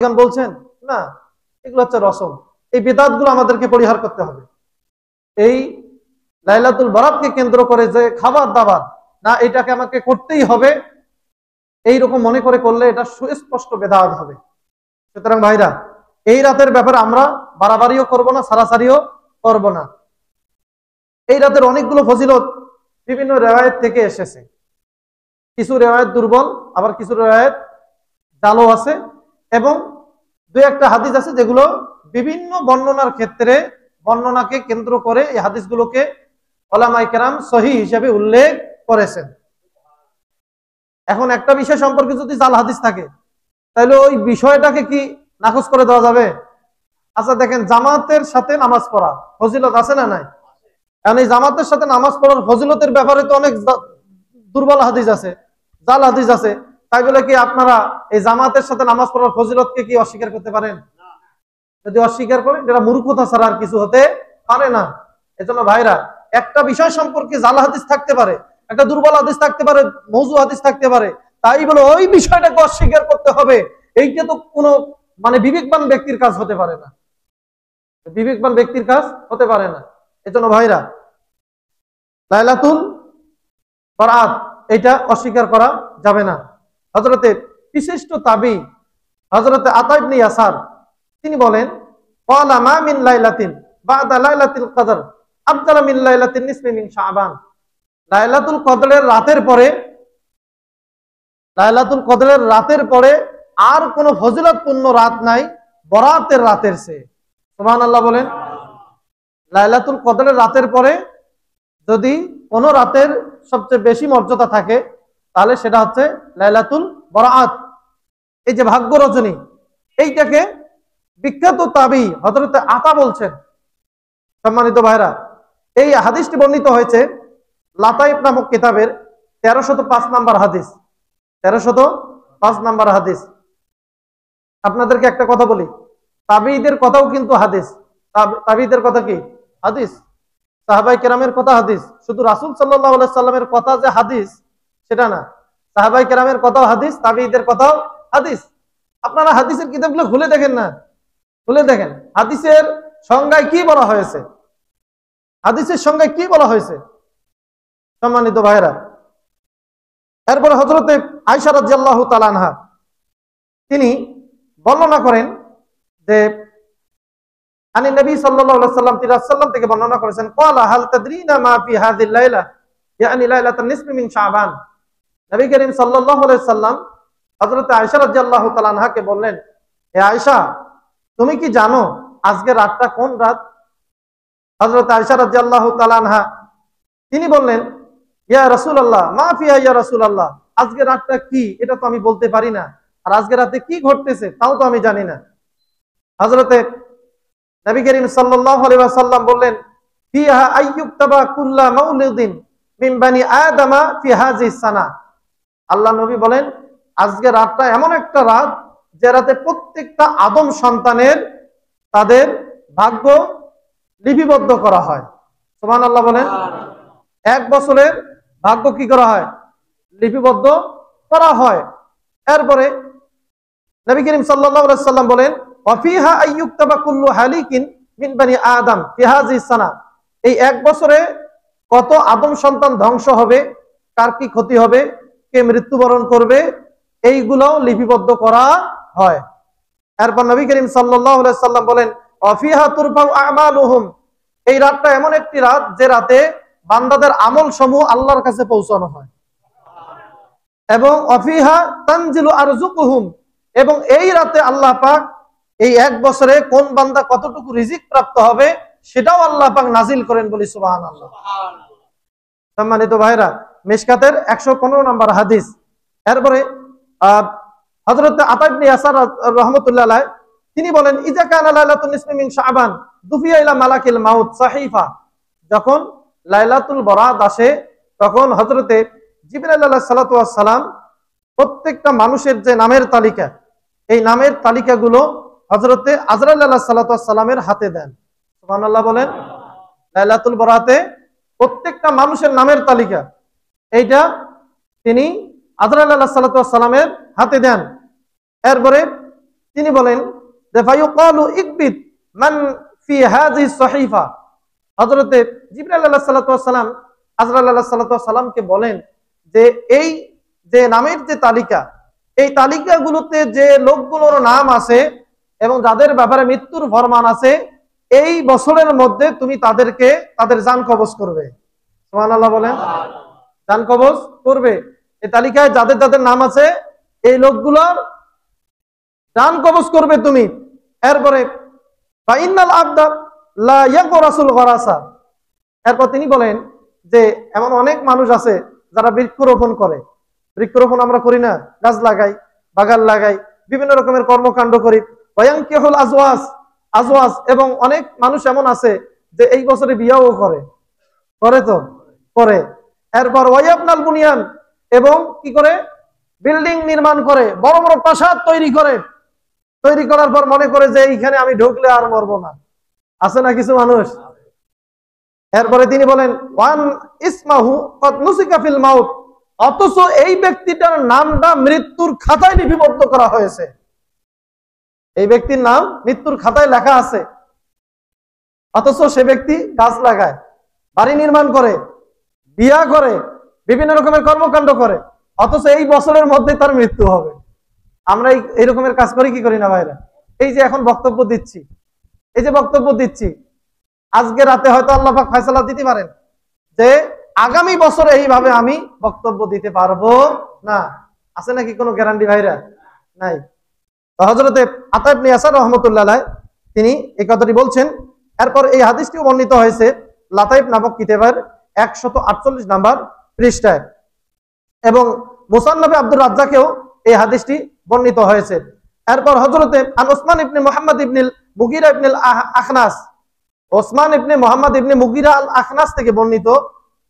বলছেন না, এগুলো হচ্ছে রসম। এই বিদআতগুলো আমাদেরকে পরিহার করতে হবে। এই লাইলাতুল বরাতকে কেন্দ্র করে যে খাবার দাবার, না এটাকে আমাকে করতেই হবে, এইরকম মনে করে করলে এটা সুস্পষ্ট বিদআত হবে। সুতরাং ভাইরা, এই রাতের ব্যাপারে আমরা বাড়াবাড়িও করব না, সারাসারিও করব না। এই রাতের অনেকগুলো ফজিলত বিভিন্ন রিওয়ায়াত থেকে এসেছে। কিছু রিওয়ায়াত দুর্বল, আবার কিছু রিওয়ায়াত জালো আছে, এবং দুই একটা হাদিস আছে যেগুলো বিভিন্ন বর্ণনার ক্ষেত্রে বর্ণনাকে কেন্দ্র করে এই হাদিসগুলোকে উলামায়ে কেরাম সহিহ হিসেবে উল্লেখ করেছেন। এখন একটা বিষয় সম্পর্কে যদি জাল হাদিস থাকে, তাহলে ওই বিষয়টাকে কি নাকচ করে দেওয়া যাবে? আচ্ছা দেখেন, জামাতের সাথে নামাজ পড়া ফজিলত আছে না নাই? কারণ এই জামাতের সাথে নামাজ পড়ার ফজিলতের ব্যাপারে তো অনেক দুর্বল হাদিস আছে, জাল হাদিস আছে। তাই বলে কি আপনারা এই জামাতের সাথে নামাজ পড়ার ফজিলতকে কি অস্বীকার করতে পারেন? যদি অস্বীকার করেন, এটা মূর্খতা ছাড়া আর কিছু হতে পারে না। এজন্য ভাইরা, একটা বিষয় সম্পর্কে জাল হাদিস থাকতে পারে, একটা দুর্বল হাদিস থাকতে পারে, মওযু হাদিস থাকতে পারে, তাই বলে ওই বিষয়টাকে অস্বীকার করতে হবে, এইটা তো কোনো বিবেকবান ব্যক্তির কাজ হতে পারে না, বিবেকবান ব্যক্তির কাজ হতে পারে না। এজন্য ভাইরা, লাইলাতুল বরাত এটা অস্বীকার করা যাবে না। হযরতে বিশিষ্ট তাবী হযরতে আতা ইবনে ইয়াসার তিনি বলেন, ক্বালা মা মিন লাইলাতিন বা'দা লাইলাতিল কদর আফদাল মিন লাইলাতিন নিসফি মিন শাবান। লাইলাতুল কদরের রাতের পরে আর কোনো ফজিলতপূর্ণ রাত নাই বরাতের রাতের চেয়ে। সুবহানাল্লাহ বলেন। লাইলাতুল কদরের রাতের পরে যদি কোন রাতের সবচেয়ে বেশি মর্যাদা থাকে, তাহলে সেটা হচ্ছে লাইলাতুল বরাত। এই যে ভাগ্য রজনী, এইটাকে বিখ্যাত তাবী হযরতে আতা বলছেন। সম্মানিত ভাইরা, এই হাদিসটি বর্ণিত হয়েছে লাতাইফ নামক কিতাবের 1305 নম্বর হাদিস। 1305 নম্বর হাদিস। আপনাদেরকে একটা কথা বলি, তাবীদের কথাও কিন্তু হাদিস। তাবীদের কথা কি হাদিস, সাহাবায়ে কেরামের কথা হাদিস। শুধু রাসূল সাল্লাল্লাহু আলাইহি সাল্লামের কথা যে হাদিস সেটা না, সাহাবায়ে কেরামের কথাও হাদিস, তাবীদের কথাও হাদিস। আপনারা হাদিসের কিতাবগুলো খুলে দেখেন না, খুলে দেখেন হাদিসের সংজ্ঞায় কি বলা হয়েছে, হাদিসের সংজ্ঞায় কি বলা হয়েছে। সম্মানিত ভাইরা, এরপরে হযরতে আয়েশা রাদিয়াল্লাহু তাআলা আনহা তিনি বর্ণনা করেন যে আনি নবী সাল্লাল্লাহু আলাইহি সাল্লাম তিনি রাসূলুল্লাহ থেকে বর্ণনা করেছেন, ক্বালা হাল তাদরিনা মা ফি হাযিল লাইলা ইয়ানি লাইলাতুন নিসফি মিন শাবান। নবী করিম সাল্লাল্লাহু আলাইহি সাল্লাম হযরতে আয়েশা রাদিয়াল্লাহু তাআলা আনহাকে বললেন, হে আয়েশা, তুমি কি জানো আজকের রাতটা কোন রাত? হযরতে আয়েশা রাদিয়াল্লাহু তাআলা আনহা তিনি বললেন, ইয়া রাসূলুল্লাহ মা ফিহা ইয়া রাসূলুল্লাহ, আজকের রাতটা কি এটা তো আমি বলতে পারি না, আর আজকের রাতে কি ঘটতেছে তাও তো আমি জানি না। হযরতে নবী করিম সাল্লাল্লাহু আলাইহি ওয়াসাল্লাম বললেন, ফিহা আইয়ুক্তাবা কুল্লা মাউলিদিন মিন বানি আদামা ফি হাযিহিস সানা। আল্লাহ নবী বলেন, আজকের রাতটা এমন একটা রাত যে রাতে প্রত্যেকটা আদম সন্তানের তাদের ভাগ্য লিপিবদ্ধ করা হয়। সুবহানাল্লাহ বলেন। এক বছরের ভাগ্য কি করা হয়? লিপিবদ্ধ করা হয়। এরপরে নবী করিম সাল্লাল্লাহু আলাইহি ওয়াসাল্লাম বলেন, ওয়া ফিহা আইয়ুক্তাবা কুল্লু হালিকিন মিন বানি আদম ফি হাযিহিস সানা। এই এক বছরে কত আদম সন্তান ধ্বংস হবে, কার কি ক্ষতি হবে, কে মৃত্যুবরণ করবে, এইগুলোও লিপিবদ্ধ করা হয়। এরপর নবী করিম সাল্লাল্লাহু আলাইহি ওয়াসাল্লাম বলেন, ওয়া ফিহা তুরফাউ আমালুহুম। এই রাতটা এমন একটি রাত যে রাতে বান্দাদের আমল সমূহ আল্লাহর কাছে পৌঁছানো হয়। এবং ওয়া ফিহা তানজিলু আরযুকুহুম। এবং এই রাতে আল্লাহ পাক এই এক বছরে কোন বান্দা কতটুকু রিজিক প্রাপ্ত হবে সেটাও আল্লাহ পাক নাজিল করেন, বলি সুবহানাল্লাহ। সম্মানিত ভাইরা, মিশকাতের 115 নম্বর হাদিস। এরপরে হযরত আতা ইবনে ইয়াসার রাহমাতুল্লাহ আলাইহি তিনি বলেন, ইজা কানা লাইলাতুন নিসফি মিন শাবান দুফিয়া ইলা মালাকিল মাউত সাহিফা। যখন লাইলাতুল বরাত আসে, তখন হযরতে জিবরাইল আলাইহিস সালাতু ওয়াস সালাম প্রত্যেকটা মানুষের যে নামের তালিকা, এই নামের তালিকাগুলো হযরতে আজরাইল আলাইহিস সালাতু ওয়াস সালামের হাতে দেন। সুবহানাল্লাহ বলেন। লাইলাতুল বরাতে প্রত্যেকটা মানুষের নামের তালিকা এইটা তিনি আজরাইল আলাইহিস সালাতু ওয়াস সালামের হাতে দেন। এরপরে তিনি বলেন যে ফায়ুকালু ইকবিত মান ফি হাযিহি সহিফা। হযরতে জিবরাইল আলাইহিস সালাতু ওয়াস সালাম আজরাইল আলাইহিস সালাতু ওয়াস সালামকে বলেন যে এই যে নামের যে তালিকা, এই তালিকাগুলোতে যে লোকগুলোর নাম আছে এবং যাদের ব্যাপারে মৃত্যুর ফরমান আছে, এই বছরের মধ্যে তুমি তাদের জান কবজ করবে। সুবহানাল্লাহ বলেন, জান কবজ করবে। এই তালিকায় যাদের যাদের নাম আছে এই লোকগুলোর জান কবজ করবে তুমি। এরপরে ফাইনাল আবদা লা ইয়াগরাসুল গরাসা। এরপর তিনি বলেন যে এমন অনেক মানুষ আছে যারা বৃক্ষরোপণ করে। বৃক্ষরোপণ আমরা করি না, গাছ লাগাই, বাগান লাগাই, বিভিন্ন রকমের কর্মকাণ্ড করি। ওয়ায়ানকিহুল আজওয়াজ, আজওয়াজ, এবং অনেক মানুষ এমন আছে যে এই বছরে বিয়াও করে তো করে। এরপর ওয়ায়াবনাল বুনিয়ান, এবং কি করে বিল্ডিং নির্মাণ করে, বড় বড় প্রাসাদ তৈরি করে। তৈরি করার পর মনে করে যে এইখানে আমি ঢুকলে আর মরবো না। আছে না কিছু মানুষ? এরপরে তিনি বলেন ওয়ান ইসমাহু কদ নুসিকা ফিল মাউত, অথচ এই ব্যক্তিটার নামটা মৃত্যুর খাতায় লিপিবদ্ধ করা হয়েছে। এই ব্যক্তির নাম মৃত্যুর খাতায় লেখা আছে, অথচ সে ব্যক্তি গাছ লাগায়, বাড়ি নির্মাণ করে, বিয়া করে, বিভিন্ন রকমের কর্মকাণ্ড করে, অথচ এই বছরের মধ্যে তার মৃত্যু হবে। আমরা এই রকমের কাজ করি কি করি না ভাইরা? এই যে এখন বক্তব্য দিচ্ছি, আজকে রাতে হয়তো আল্লাহ পাক ফয়সালা দিতে পারেন যে আগামী বছরে এইভাবে আমি বক্তব্য দিতে পারবো না। আছে নাকি কোনো গ্যারান্টি ভাইরা? নাই। হযরতে আতা ইবনে ইয়াসার রাহমাতুল্লাহ আলাইহি তিনি এই কথাটি বলছেন। এরপর এই হাদিসটিও বর্ণিত হয়েছে লাতাইফ নামক কিতাবের 148 নাম্বার পৃষ্ঠায়, এবং মুসান্নাফে আব্দুর রাজ্জাকেও এই হাদিসটি বর্ণিত হয়েছে। এরপর হযরতে ওসমান ইবনে মুহাম্মদ ইবনুল মুগিরা ইবনুল আখনাস, ওসমান ইবনে মুহাম্মদ ইবনে মুগিরা আল আখনাস থেকে বর্ণিত,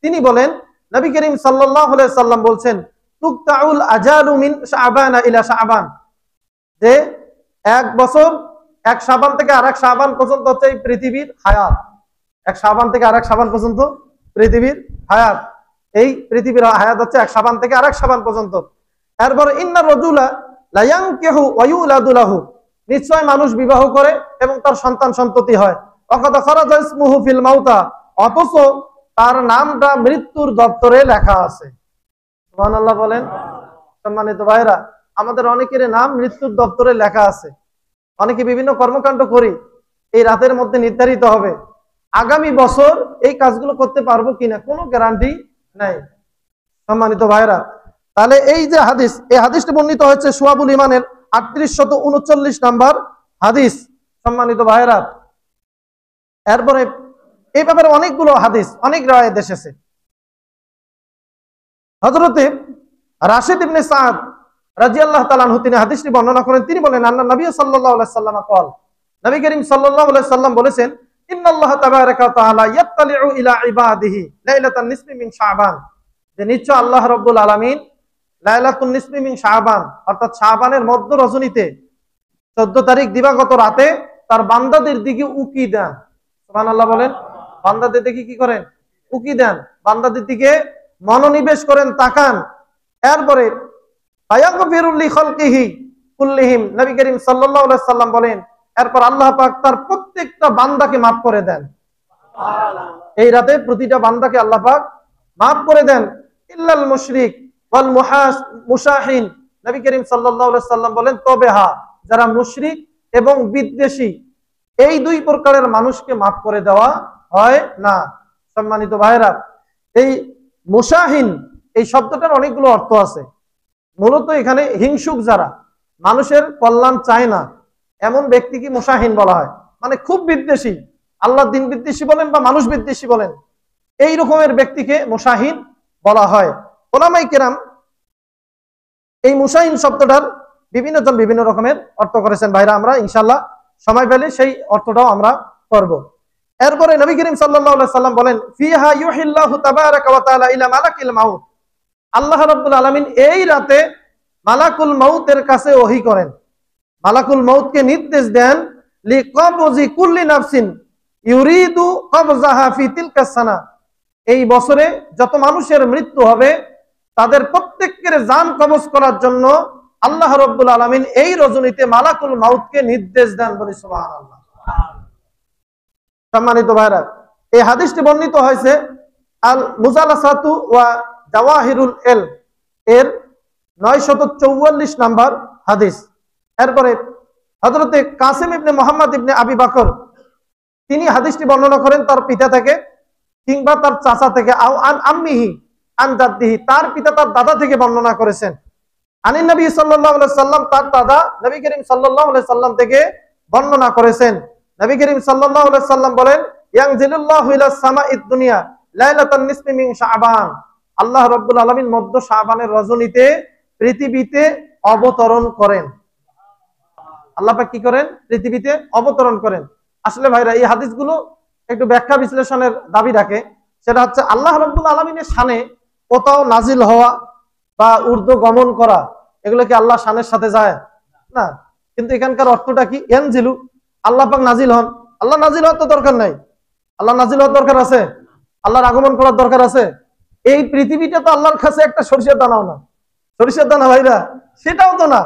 তিনি বলেন নবী করিম সাল্লাল্লাহু আলাইহি সাল্লাম বলছেন তুকতাউল আজালু মিন শাবান ইলা শাবান, যে এক বছর এক শাবান থেকে আরেক শাবান পর্যন্ত হচ্ছে এই পৃথিবীর হায়াত। এক শাবান থেকে আরেক শাবান পর্যন্ত পৃথিবীর হায়াত। এই পৃথিবীর হায়াত হচ্ছে এক শাবান থেকে আরেক শাবান পর্যন্ত। এরপর ইন্নার রাজুলা লা ইয়ানকিহু ওয়া ইউলাদু লাহু, নিশ্চয় মানুষ বিবাহ করে এবং তার সন্তান সন্ততি হয়। ওয়াকাদ খারাজা ইসমুহু ফিল মাউতা, অথচ তার নামটা মৃত্যুর দপ্তরে লেখা আছে। সুবহানাল্লাহ বলেন। সম্মানিত ভাইরা, আমাদের অনেকের নাম মৃত্যুর দপ্তরে লেখা আছে। অনেকে বিভিন্ন কর্মকাণ্ড করি, এই রাতের মধ্যে নির্ধারিত হবে আগামী বছর এই কাজগুলো করতে পারবো কিনা, কোনো গ্যারান্টি নাই। সম্মানিত ভাইরা, তাহলে এই যে হাদিস, এই হাদিসটি বর্ণিত হচ্ছে শুআবুল ঈমানের 3839 নাম্বার হাদিস। সম্মানিত ভাইরা, এরপরে এই ব্যাপারে অনেকগুলো হাদিস, অনেক রায় এসেছে। হযরতে রাশিদ ইবনে সাদ রাদিয়াল্লাহু তাআলা আনহু তিনি হাদিসটি বর্ণনা করেন। তিনি বলেন আন্না নবী সাল্লাল্লাহু আলাইহি সাল্লাম কল, নবী করিম সাল্লাল্লাহু আলাইহি সাল্লাম বলেছেন ইন্নাল্লাহ তাবারাকা ওয়া তাআলা ইয়াত্তালিউ ইলা ইবাদিহি লাইলাতান নিসফি মিন শাবান, যে নিশ্চয় আল্লাহ রাব্বুল আলামিন লাইলাতুন নিসফি মিন শাবান, অর্থাৎ শাবানের মধ্য রজনীতে 14 তারিখ দিবাগত রাতে তার বান্দাদের দিকে উকি দেন। সুবহানাল্লাহ বলেন। বান্দাদের দিকে কি করেন? উকি দেন, বান্দাদের দিকে মনোনিবেশ করেন, তাকান। এরপরে ফায়াগফিরু লিখালকিহি কুল্লিহিম, নবী করিম সাল্লাল্লাহু আলাইহি সাল্লাম বলেন এরপর আল্লাহ পাক তার প্রত্যেকটা বান্দাকে মাফ করে দেন। এই রাতে প্রতিটা বান্দাকে আল্লাহ পাক মাফ করে দেন। ইল্লাল মুশরিক ওয়াল মুশাহিন, নবী করিম সাল্লাল্লাহু আলাইহি সাল্লাম বলেন তবে হ্যাঁ, যারা মুশরিক এবং বিদ্বেষী, এই দুই প্রকারের মানুষকে মাফ করে দেওয়া হয় না। সম্মানিত ভাইরা, এই মুশাহিন এই শব্দটার অনেকগুলো অর্থ আছে। মূলত এখানে হিংসুক, যারা মানুষের কল্যাণ চায় না, এমন ব্যক্তিকে মুশাহিন বলা হয়। মানে খুব বিদ্বেষী, আল্লাহর দিন বিদ্বেষী বলেন বা মানুষ বিদ্বেষী বলেন, এই রকমের ব্যক্তিকে মুশাহিন বলা হয়। ওলামাই কেরাম এই মুশাহিন শব্দটার বিভিন্ন জন বিভিন্ন রকমের অর্থ করেছেন। ভাইরা, আমরা ইনশাআল্লাহ সময় পেলে সেই অর্থটাও আমরা করব। এরপরে নবী করিম সাল্লাল্লাহু আলাইহি সাল্লাম বলেন ফিহা ইউহিল্লাহু তাবারাকা ওয়া তাআলা ইলা মালাকিল মাউত, আল্লাহ রাব্বুল আলামিন এই রাতে মালাকুল মাউতের কাছে ওহী করেন, মালাকুল মাউতকে নির্দেশ দেন লিকাবজি কুল্লি নাফসিন ইউরিদু কবজাহা ফি তিলকা সানা, এই বছরে যত মানুষের মৃত্যু হবে তাদের প্রত্যেকের জান কবজ করার জন্য আল্লাহ রাব্বুল আলামিন এই রজনীতে মালাকুল মাউতকে নির্দেশ দেন, বলি সুবহানাল্লাহ। সম্মানিত ভাইরা, এই হাদিসটি বর্ণিত হয়েছে আল মুজালাসাতু ওয়া জাওয়াহিরুল ইলম এর 944 নাম্বার হাদিস। এরপরে হযরতে কাসিম ইবনে মুহাম্মদ ইবনে আবি বকর তিনি হাদিসটি বর্ণনা করেন তার পিতা থেকে কিংবা তার চাচা থেকে, আও আন আম্মিহি আন জাদ্দিহি, তার পিতা তার দাদা থেকে বর্ণনা করেছেন। আনিন নবী সাল্লাল্লাহু আলাইহি সাল্লাম, তার দাদা নবী করিম সাল্লাল্লাহু আলাইহি সাল্লাম থেকে বর্ণনা করেছেন। নবী করিম সাল্লাল্লাহু আলাইহি সাল্লাম বলেন, ইয়ানজিলুল্লাহু ইলাস সামাইদ দুনিয়া লাইলাতান নিসফি মিন শাবান, আল্লাহ রাব্বুল আলামিন মধ্য শাবানের রজনীতে পৃথিবীতে অবতরণ করেন। আল্লাহ পাক কি করেন? পৃথিবীতে অবতরণ করেন। আসলে ভাইরা, এই হাদিসগুলো একটু ব্যাখ্যা বিশ্লেষণের দাবি রাখে। সেটা হচ্ছে আল্লাহ রাব্বুল আলামিনের শানে কোথাও নাজিল হওয়া বা ঊর্ধ্ব গমন করা, এগুলো কি আল্লাহ শানের সাথে যায় না? কিন্তু এখানকার অর্থটা কি? ইয়ানজিলু, আল্লাহ পাক নাজিল হন। আল্লাহ নাজিল হওয়ার তো দরকার নাই। আল্লাহ নাজিল হওয়ার দরকার আছে? আল্লাহর আগমন করার দরকার আছে? এই পৃথিবীটা তো আল্লাহর কাছে একটা সরিষার দানাও না। সরিষার দানা ভাইরা, সেটাও তো না।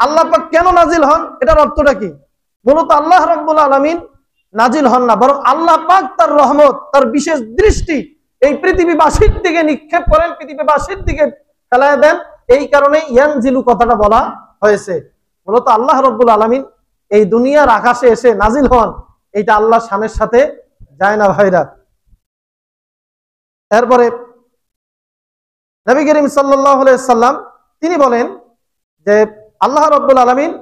আল্লাহ পাক কেন নাজিল হন, এটার অর্থটা কি? মূলত আল্লাহ রাব্বুল আলামিন নাজিল হন না, বরং আল্লাহ পাক তার রহমত, তার বিশেষ দৃষ্টি এই পৃথিবীবাসীর দিকে নিক্ষেপ করেন, পৃথিবীবাসীর দিকে ফেলায় দেন। এই কারণে ইয়ানজিলু কথাটা বলা হয়েছে। মূলত আল্লাহ রাব্বুল আলামিন এই দুনিয়ার আকাশে এসে নাজিল হন, এইটা আল্লাহর শানের সাথে যায় না ভাইরা। এরপরে নবী করিম সাল্লাল্লাহু আলাইহি সাল্লাম তিনি বলেন যে আল্লাহ রাব্বুল আলামিন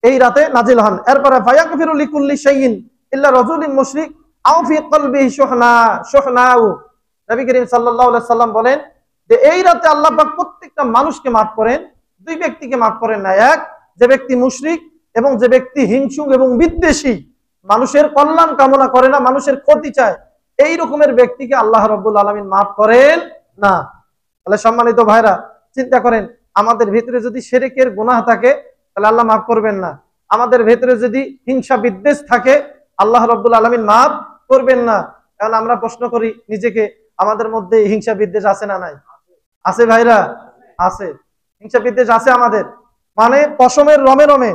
এই রাতে নাজিল হন। এরপরে ফায়াগফিরু লিকুল্লি শাইইন ইল্লা রাজুলিন মুশরিক আও ফি কলবিহি শুহনাউ, নবী করিম সাল্লাল্লাহু আলাইহি সাল্লাম বলেন যে এই রাতে আল্লাহ পাক প্রত্যেকটা মানুষকে মাফ করেন, দুই ব্যক্তিকে মাফ করেন না। এক, যে ব্যক্তি মুশরিক এবং যে ব্যক্তি হিংসুক এবং বিদ্বেষী, মানুষের কল্যাণ কামনা করে না, মানুষের ক্ষতি চায়, এই রকমের ব্যক্তিকে আল্লাহ রাব্বুল আলামিন মাফ করেন না। তাহলে সম্মানিত ভাইরা, চিন্তা করেন, আমাদের ভিতরে যদি শিরকের গুনাহ থাকে তাহলে আল্লাহ মাফ করবেন না। আমাদের ভিতরে যদি হিংসা বিদ্বেষ থাকে আল্লাহ রাব্বুল আলামিন মাফ করবেন না। কারণ আমরা প্রশ্ন করি নিজেকে, আমাদের মধ্যে হিংসা বিদ্বেষ আছে না নাই? আছে ভাইরা, আছে। হিংসা বিদ্বেষ আছে আমাদের, মানে পশমের রমে রমে,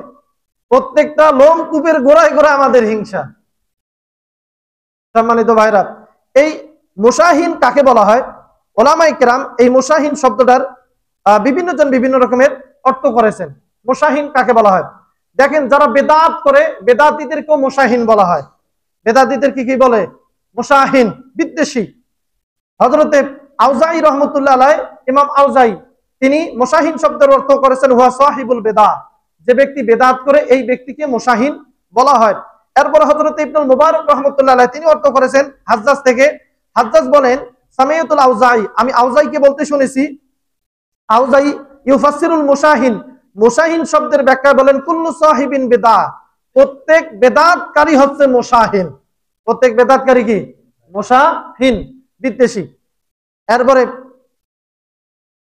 প্রত্যেকটা লোম কূপের গোড়ায় গোড়ায় আমাদের হিংসা। সম্মানিত ভাইরা, এই মুশাহিন কাকে বলা হয়? ওলামায়ে কেরাম এই মুশাহিন শব্দটার বিভিন্ন জন বিভিন্ন রকমের অর্থ করেছেন। মুশাহিন কাকে বলা হয়? দেখেন, যারা বেদাত করে বেদাতীদেরকেও মুশাহিন বলা হয়। বেদাতীদের কি বলে? মুশাহিন, বিদ্বেষী। হযরতে আউজাই রহমতুল্লাহ আলাইহি, ইমাম আউজাই, তিনি মুশাহিন শব্দের অর্থ করেছেন হুয়া সাহিবুল বেদা, যে ব্যক্তি বেদাত করে এই ব্যক্তিকে মুশাহিন বলা হয়। এরপর হযরতে ইবনুল মুবারক রহমতুল্লাহ আলাইহি তিনি অর্থ করেছেন হাজ্জাজ থেকে। হাজ্জাজ বলেন সামিয়াতুল আউজাই, আমি আউজাইকে বলতে শুনেছি, আউজাই ইউফাসসিরুল মুশাহিন, মুশাহিন শব্দের ব্যাখ্যা বলেন কুল্লু সাহিবিন বেদা, প্রত্যেক বেদাতকারী হচ্ছে মুশাহিন। প্রত্যেক বেদাতকারী কি? মুশাহিন, বিদ্বেষী। এরপরে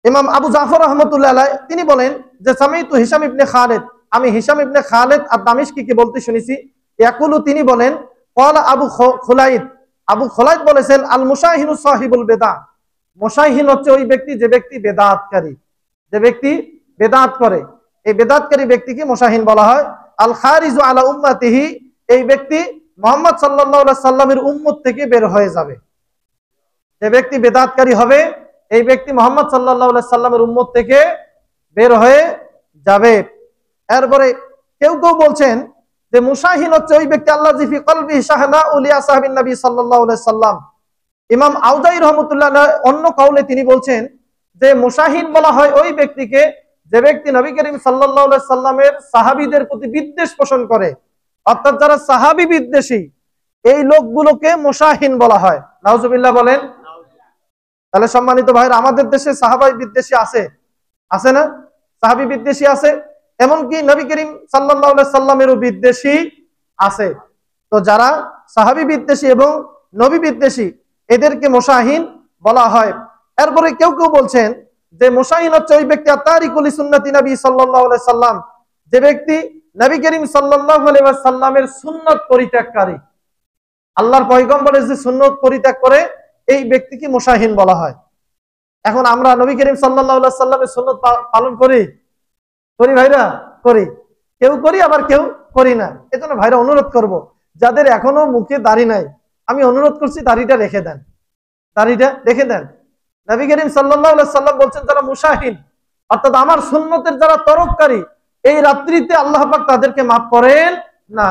ইমাম আবু জাফর রহমতুল্লাহ আলাইহি তিনি বলেন যে সামিতু হিশাম ইবনে খালিদ, আমি হিশাম ইবনে খালিদ আদ-দামিশকিকে বলতে শুনেছি, ইয়াকুলু তিনি বলেন ক্বালা আবু খুলাইদ, আবু খুলাইদ বলেছেন আল মুশাহিনু সাহিবুল বেদা, মুশাহিন হচ্ছে ওই ব্যক্তি যে ব্যক্তি বেদাতকারী, যে ব্যক্তি বেদাত করে, এই বেদাতকারী ব্যক্তিকে মুশাহিন বলা হয়। আল খারিজু আলা উম্মতিহি, এই ব্যক্তি মুহাম্মদ সাল্লাল্লাহু আলাইহি সাল্লামের উম্মত থেকে বের হয়ে যাবে। যে ব্যক্তি বেদাতকারী হবে এই ব্যক্তি মুহাম্মদ সাল্লাল্লাহু আলাইহি সাল্লামের উম্মত থেকে বের হয়ে যাবে। এরপরে কেউ কেউ বলছেন যে মুশাহিন হচ্ছে ওই ব্যক্তি আল্লাহ জিফি কলবি শাহনা উলিয়া সাহাবিন নবী সাল্লাল্লাহু আলাইহি সাল্লাম। ইমাম আউজাই রহমতুল্লাহ অন্য কাউলে তিনি বলছেন যে মুশাহিন বলা হয় ওই ব্যক্তিকে যে ব্যক্তি নবী করিম সাল্লাল্লাহু আলাইহি সাল্লামের সাহাবীদের প্রতি বিদ্বেষ পোষণ করে, অর্থাৎ যারা সাহাবী বিদ্বেষী, এই লোকগুলোকে মুশাহিন বলা হয়। নাউজুবিল্লাহ বলেন। তাহলে সম্মানিত ভাইরা, আমাদের দেশে সাহাবাই বিদ্বেষী আছে, আছে না? সাহাবী বিদ্বেষী আছে, এমনকি নবী করিম সাল্লাল্লাহু আলাইহি সাল্লামেরও বিদ্বেষী আছে। তো যারা সাহাবী বিদ্বেষী এবং নবী বিদ্বেষী এদেরকে মুশাহিন বলা হয়। এরপরে কেউ কেউ বলছেন যে মুশাহিন হচ্ছে ওই ব্যক্তি আতারিকুল সুন্নতি নবী সাল্লাল্লাহু আলাইহি সাল্লাম, যে ব্যক্তি নবী করিম সাল্লাল্লাহু আলাইহি ওয়াসাল্লামের সুন্নাত পরিত্যাগকারী, আল্লাহর পয়গম্বরের যে সুন্নাত পরিত্যাগ করে এই ব্যক্তিকে মুশাহিন বলা হয়। এখন আমরা নবী করিম সাল্লাল্লাহু আলাইহি সাল্লামের সুন্নাত পালন করি? করি ভাইরা, করি, কেউ করি আবার কেউ করি না। এজন্য ভাইরা অনুরোধ করব, যাদের এখনো মুখে দাড়ি নাই, আমি অনুরোধ করছি দাড়িটা রেখে দেন, দাড়িটা রেখে দেন। নবী করিম সাল্লাল্লাহু আলাইহি সাল্লাম বলছেন, যারা মুশাহিন অর্থাৎ আমার সুন্নতের যারা তরককারী, এই রাত্রিতে আল্লাহ পাক তাদেরকে মাফ করেন না।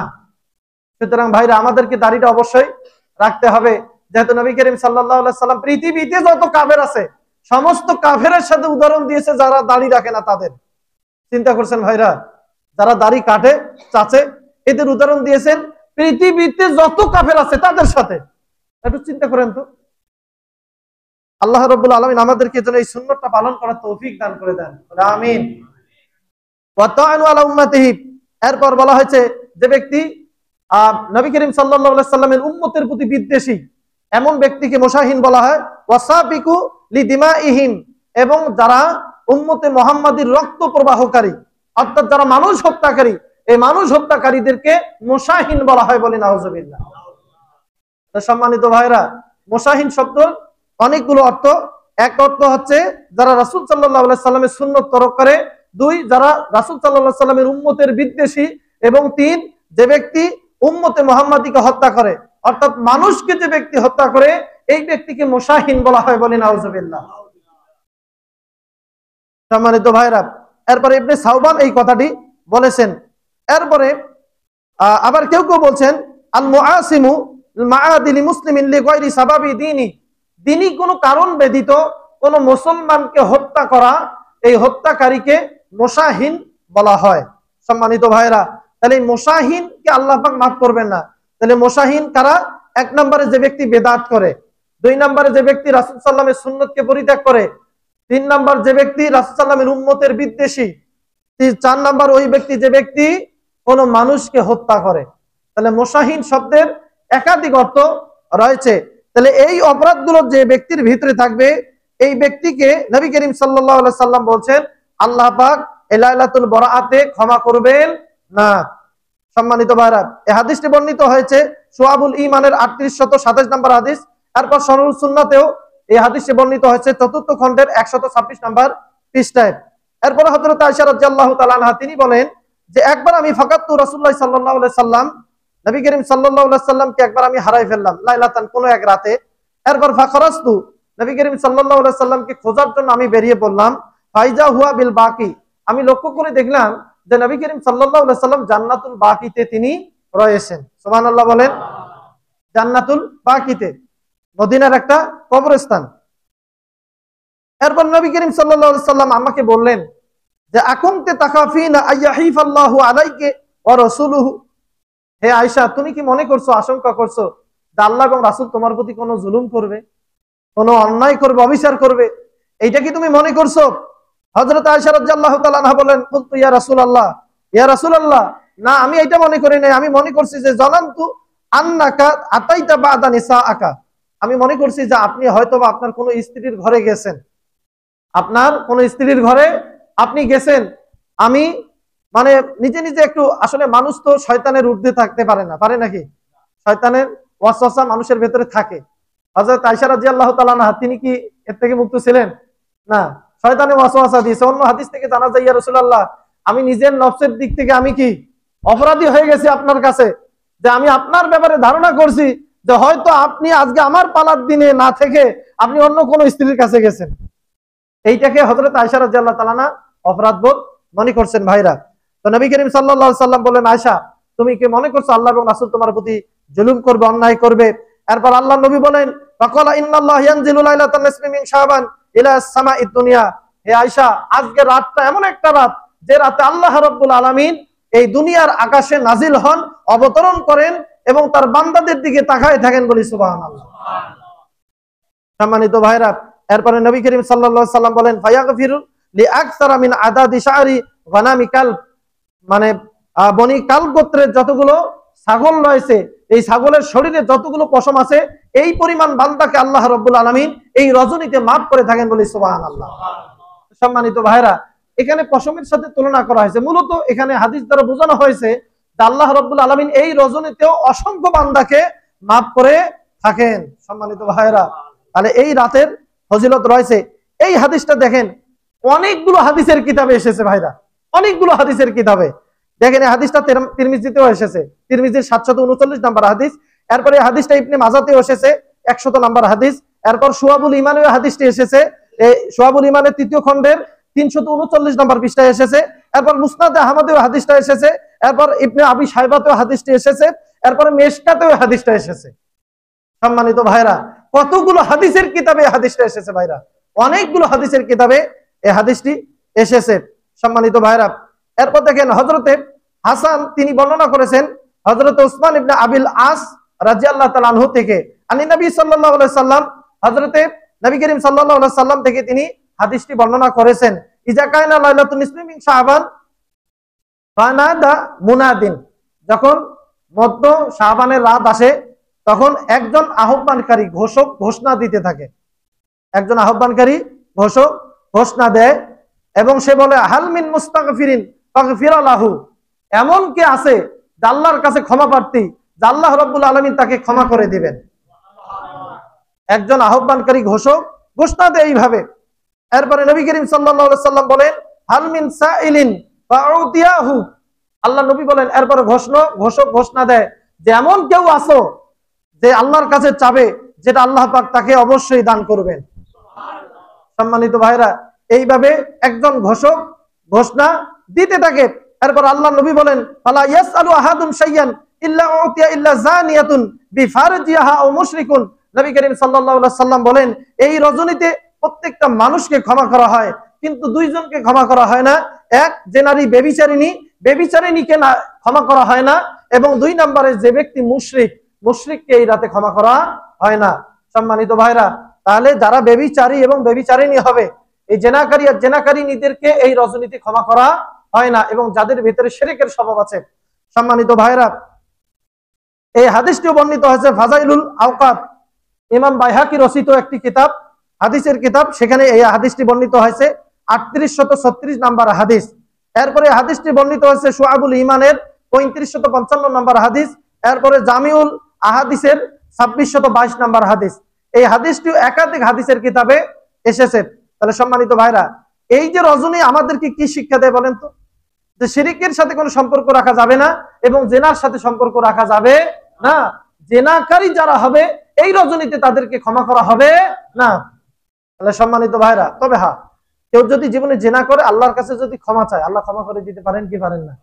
সুতরাং ভাইরা আমাদেরকে দাড়িটা অবশ্যই রাখতে হবে, যেহেতু নবী করিম সাল্লাল্লাহু আলাইহি সাল্লাম পৃথিবীতে যত কাফের আছে সমস্ত কাফেরের সাথে উদাহরণ দিয়েছে যারা দাড়ি রাখে না তাদের। চিন্তা করছেন ভাইরা, যারা দাড়ি কাটে চাচে, এদের উদাহরণ দিয়েছেন পৃথিবীতে যত কাফের আছে তাদের সাথে। একটু চিন্তা করেন তো। আল্লাহ রাব্বুল আলামিন আমাদেরকে যেন এই সুন্নতটা পালন করার তৌফিক দান করে দেন, আমিন। ওয়া তাআনু আলা উম্মতিহি, এরপর বলা হয়েছে যে ব্যক্তি নবী করিম সাল্লাল্লাহু আলাইহি সাল্লামের উম্মতের প্রতি বিদ্বেষী, এমন ব্যক্তিকে মুশাহিন বলা হয়। ওয়াসাফিকু লিদিমাইহিম, এবং যারা উম্মতে মুহাম্মাদীর রক্ত প্রবাহকারী অর্থাৎ যারা মানুষ হত্যাকারী, এই মানুষ হত্যাকারীদেরকে মুশাহিন বলা হয়, বলি নাউজুবিল্লাহ। সম্মানিত ভাইরা, মুশাহিন শব্দ অনেকগুলো অর্থ। এক অর্থ হচ্ছে যারা রাসূল সাল্লাল্লাহু আলাইহি সাল্লামের সুন্নাত তরক করে, দুই যারা রাসূল সাল্লাল্লাহু আলাইহি সাল্লামের উম্মতের বিদ্বেষী, এবং তিন যে ব্যক্তি উম্মতে মুহাম্মাদীকে হত্যা করে অর্থাৎ মানুষকে যে ব্যক্তি হত্যা করে এই ব্যক্তিকে মুশাহিন বলা হয়, বলি নাউজুবিল্লাহ। সম্মানিত ভাইরা, এরপরে ইবনে সাউবান এই কথাটি বলেছেন। এরপরে আবার কেউ কেউ বলছেন আল মুআসিমু মাআদিল মুসলিমিন লিগায়রি সাবাবি দীনি, দিনই কোনো কারণ ব্যতীত কোন মুসলমানকে হত্যা করা, এই হত্যাকারীকে মুশাহিন বলা হয়। সম্মানিত ভাইরা, তাহলে এই মুশাহিনকে আল্লাহ পাক মাফ করবেন না। তাহলে মুশাহিন কারা? এক নম্বরে যে ব্যক্তি বেদাত করে, দুই নম্বরে যে ব্যক্তি রাসূল সাল্লাল্লাহু আলাইহি ওয়াসাল্লামের সুন্নতকে পরিত্যাগ করে, তিন নম্বর যে ব্যক্তি রাসূল সাল্লাল্লাহু আলাইহি ওয়াসাল্লামের উম্মতের বিদ্বেষী, চার নম্বর ওই ব্যক্তি যে ব্যক্তি কোন মানুষকে হত্যা করে। তাহলে মুশাহিন শব্দের একাধিক অর্থ রয়েছে। তাহলে এই অপরাধগুলো যে ব্যক্তির ভিতরে থাকবে এই ব্যক্তিকে নবী করিম সাল্লাল্লাহু আলাইহি সাল্লাম বলছেন আল্লাহ পাক লাইলাতুল বরাআতে ক্ষমা করবেন না। সম্মানিত ভাইরা, এই হাদিসটি বর্ণিত হয়েছে শুআবুল ঈমানের 3827 নম্বর হাদিস। এরপর শরহুস সুন্নাতেও এই হাদিসটি বর্ণিত হয়েছে 4th খণ্ডের 126 নম্বর পৃষ্ঠায়। এরপর হযরত আয়েশা রাদিয়াল্লাহু তাআলা আনহা তিনি বলেন যে একবার আমি ফাকাতু রাসূলুল্লাহ সাল্লাল্লাহু আলাইহি সাল্লাম, নবী করিম সাল্লাল্লাহু আলাইহি সাল্লামকে একবার আমি হারাই ফেললাম, লাইলাতান কোন এক রাতে। এরপর ফাখরাস্তু, নবী করিম সাল্লাল্লাহু আলাইহি সাল্লামকে খোঁজার জন্য আমি বেরিয়ে পড়লাম। ফাইজা হুয়া বিল বাকি, আমি লক্ষ্য করে দেখলাম যে নবী করিম সাল্লাল্লাহু আলাইহি সাল্লাম জান্নাতুল বাকিতে তিনি রয়েছেন। সুবহানাল্লাহ বলেন। জান্নাতুল বাকিতে, মদিনার একটা কবরস্থান। এরপর নবী করিম সাল্লাল্লাহু আলাইহি সাল্লাম আমাকে বললেন যে আকুনতে তাখাফিনা আইয়াহিফাল্লাহু আলাইকে ওয়া রাসূলুহু, হে আয়েশা তুমি কি মনে করছো, আশঙ্কা করছো যে আল্লাহ এবং রাসূল তোমার প্রতি কোনো জুলুম করবে, কোনো অন্যায় করবে, অবিচার করবে? এইটা কি তুমি মনে করছো? হযরত আয়েশা রাদিয়াল্লাহু তাআলা আনহা বলেন কুলতু ইয়া রাসূলুল্লাহ, ইয়া রাসূলুল্লাহ, না আমি এটা মনে করি নাই, আমি মনে করছি যে জানান্তু আন্নাকা আতাইতা বাদা নিসাআকা, আমি মনে করছি যে আপনি হয়তোবা আপনার কোনো স্ত্রীর ঘরে গেছেন, আপনার কোন স্ত্রীর ঘরে আপনি গেছেন। আমি মানে নিজে নিজে একটু, আসলে মানুষ তো শয়তানের ঊর্ধ্বে থাকতে পারে না, পারে নাকি? শয়তানের ওয়াসওয়াসা মানুষের ভেতরে থাকে। হযরত আয়েশা রাদিয়াল্লাহু তাআলা আনহা তিনি কি এর থেকে মুক্ত ছিলেন? না, শয়তানের ওয়াসওয়াসা দিয়েছে। অন্য হাদিস থেকে জানা যায় ইয়া রাসূলুল্লাহ, আমি নিজের নফসের দিক থেকে আমি কি অপরাধী হয়ে গেছি আপনার কাছে, যে আমি আপনার ব্যাপারে ধারণা করছি যে হয়তো আপনি আজকে আমার পালার দিনে না থেকে আপনি অন্য কোন স্ত্রীর কাছে গেছেন। এইটাকে হযরত আয়েশা রাদিয়াল্লাহু তাআলা আনহা অপরাধ বোধ মনে করছেন ভাইরা। তো নবী করিম সাল্লাল্লাহু আলাইহি সাল্লাম বলেন আয়েশা তুমি কি মনে করছো আল্লাহ এবং রাসূল তোমার প্রতি জুলুম করবে, অন্যায় করবে? এরপর আল্লাহ নবী বলেন ফাকালা ইন্নাল্লাহ ইয়ানজিলু লাইলাতান নিসফি মিন শাবান ইলা সামাঈদ দুনিয়া, হে আয়েশা আজকে রাতটা এমন একটা রাত যে রাতে আল্লাহ রাব্বুল আলামিন এই দুনিয়ার আকাশে নাজিল হন, অবতরণ করেন এবং তার বান্দাদের দিকে তাকায় থাকেন, বলি সুবহানাল্লাহ। সম্মানিত ভাইরা, এরপরে নবী করিম সাল্লাল্লাহু আলাইহি সাল্লাম বলেন ফায়াগফিরু লিআকসারা মিন আদাদি শা'রি গানামি কালব, মানে বনি কালব গোত্রের যতগুলো ছাগল রয়েছে এই ছাগলের শরীরে যতগুলো পশম আছে এই পরিমাণ বান্দাকে আল্লাহ রাব্বুল আলামিন এই রজনীতে মাফ করে থাকেন, বলি সুবহানাল্লাহ। সম্মানিত ভাইরা, এখানে পশমের সাথে তুলনা করা হয়েছে। মূলত এখানে হাদিস দ্বারা বোঝানো হয়েছে যে আল্লাহ রাব্বুল আলামিন এই রজনীতেও অসংখ্য বান্দাকে মাফ করে থাকেন। সম্মানিত ভাইরা, তাহলে এই রাতের ফজিলত রয়েছে। এই হাদিসটা দেখেন অনেকগুলো হাদিসের কিতাবে এসেছে ভাইরা, অনেকগুলো হাদিসের কিতাবে। দেখেন এই হাদিসটা তিরমিজিতেও এসেছে, তিরমিজির 739 নাম্বার হাদিস। এরপরে এই হাদিসটা ইবনে মাজাতেও এসেছে 100 নাম্বার হাদিস। এরপর শুআবুল ঈমানেও হাদিসটি এসেছে, এই শুআবুল ঈমানের 3য় খণ্ডের 339 নাম্বার পৃষ্ঠায় এসেছে। এরপর মুসনাদে আহমদেও হাদিসটা এসেছে। এরপর ইবনে আবি শাইবাতেও হাদিসটি এসেছে। এরপর মিশকাতেও হাদিসটা এসেছে। সম্মানিত ভাইরা, কতগুলো হাদিসের কিতাবে হাদিসটা এসেছে ভাইরা, অনেকগুলো হাদিসের কিতাবে এই হাদিসটি এসেছে। সম্মানিত ভাইরা, এরপর দেখেন হযরতে হাসান তিনি বর্ণনা করেছেন হযরত উসমান ইবনে আবিল আস রাদিয়াল্লাহু তাআলা আনহু থেকে, আনি নবী সাল্লাল্লাহু আলাইহি সাল্লাম, হযরতে নবী করিম সাল্লাল্লাহু আলাইহি সাল্লাম থেকে তিনি হাদিসটি বর্ণনা করেছেন, ইজা কায়না লাইলাতুন নিসফি মিন শাবান ফানাদা মুনাদিন, যখন মধ্য শাবানের রাত আসে তখন একজন আহ্বানকারী ঘোষক ঘোষণা দিতে থাকে, একজন আহ্বানকারী ঘোষক ঘোষণা দেয় এবং সে বলে হাল মিন মুস্তাগফিরিন ফাগফির লাহু, এমন কে আছে যে আল্লাহর কাছে ক্ষমা প্রার্থী, যে আল্লাহ রাব্বুল আলামিন তাকে ক্ষমা করে দিবেন। একজন আহ্বানকারী ঘোষক ঘোষণা দেয় এইভাবে। এরপরে নবী করিম সাল্লাল্লাহু আলাইহি সাল্লাম বলেন হাল মিন সাইলিন ফাউতিয়াহু, আল্লাহ নবী বলেন এরপরে ঘোষক ঘোষণা দেয় যে এমন কেউ আছো যে আল্লাহর কাছে চাবে, যেটা আল্লাহ পাক তাকে অবশ্যই দান করবেন। সম্মানিত ভাইরা, এইভাবে একজন ঘোষক ঘোষণা দিতে থাকে। এরপর আল্লাহ নবী বলেন ফালা ইয়াসআলু আহাদুন শাইয়ান ইল্লা উতিয়া ইল্লা জানিয়াতুন বিফারজিহা আও মুশরিকুন, নবী করিম সাল্লাল্লাহু আলাইহি সাল্লাম বলেন এই রজনীতে প্রত্যেকটা মানুষকে ক্ষমা করা হয়, কিন্তু দুইজনকে ক্ষমা করা হয় না। এক, যে নারী ব্যভিচারিণীকে না ক্ষমা করা হয় না, এবং 2 নম্বরে যে ব্যক্তি মুশরিককে এই রাতে ক্ষমা করা হয় না। সম্মানিত ভাইরা, তাহলে যারা ব্যভিচারী এবং ব্যভিচারিণী হবে, এই জেনাকারী আর জেনাকারিনীদেরকে এই রজনীতে ক্ষমা করা হয় না, এবং যাদের ভিতরে শিরকের স্বভাব আছে। সম্মানিত ভাইরা, এই হাদিসটিও বর্ণিত হয়েছে ফাজাইলুল আওকাত, ইমাম বাইহাকি রচিত একটি কিতাব, হাদিসের কিতাব, সেখানে এই হাদিসটি বর্ণিত হয়েছে 3836 নাম্বার হাদিস। এরপরে হাদিসটি বর্ণিত হয়েছে শুআবুল ঈমানের 3555 নাম্বার হাদিস। এরপরে জামিউল আহাদিসের 2622 নাম্বার হাদিস। এই হাদিসটিও একাধিক হাদিসের কিতাবে এসেছে। তাহলে সম্মানিত ভাইরা, এই যে রজনী আমাদেরকে কি শিক্ষা দেয় বলেন তো? যে শিরকের সাথে কোনো সম্পর্ক রাখা যাবে না এবং জেনার সাথে সম্পর্ক রাখা যাবে না। জেনাকারী যারা হবে এই রজনীতে তাদেরকে ক্ষমা করা হবে না। তাহলে সম্মানিত ভাইরা, তবে হ্যাঁ, কেউ যদি জীবনে জেনা করে আল্লাহর কাছে যদি ক্ষমা চায়, আল্লাহ ক্ষমা করে দিতে পারেন কি পারেন না?